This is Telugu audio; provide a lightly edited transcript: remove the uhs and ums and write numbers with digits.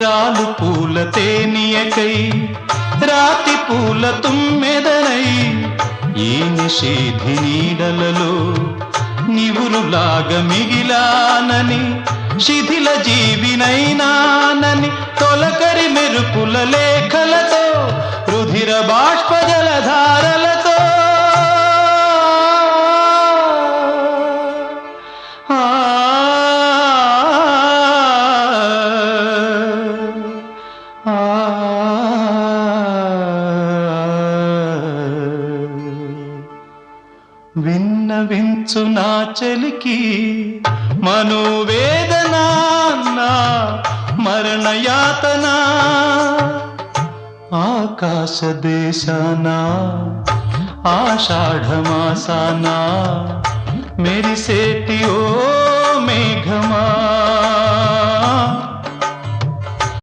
రాలు పూల తేనియకై రాతి పూల తుమ్మెదనై ఈ నిషేధి నీడలలో నివురులాగా మిగిలానని శిథిల జీవినైనానని తొలకరి మెరుపుల లేఖలతో రుధిర బాష్ప జలధారలతో విన్నవించు నా చలికి మనోవేదన మరణయాతన ఆకాశ దేశాన ఆషాఢమాసాన మెరిసేటి ఓ మేఘమా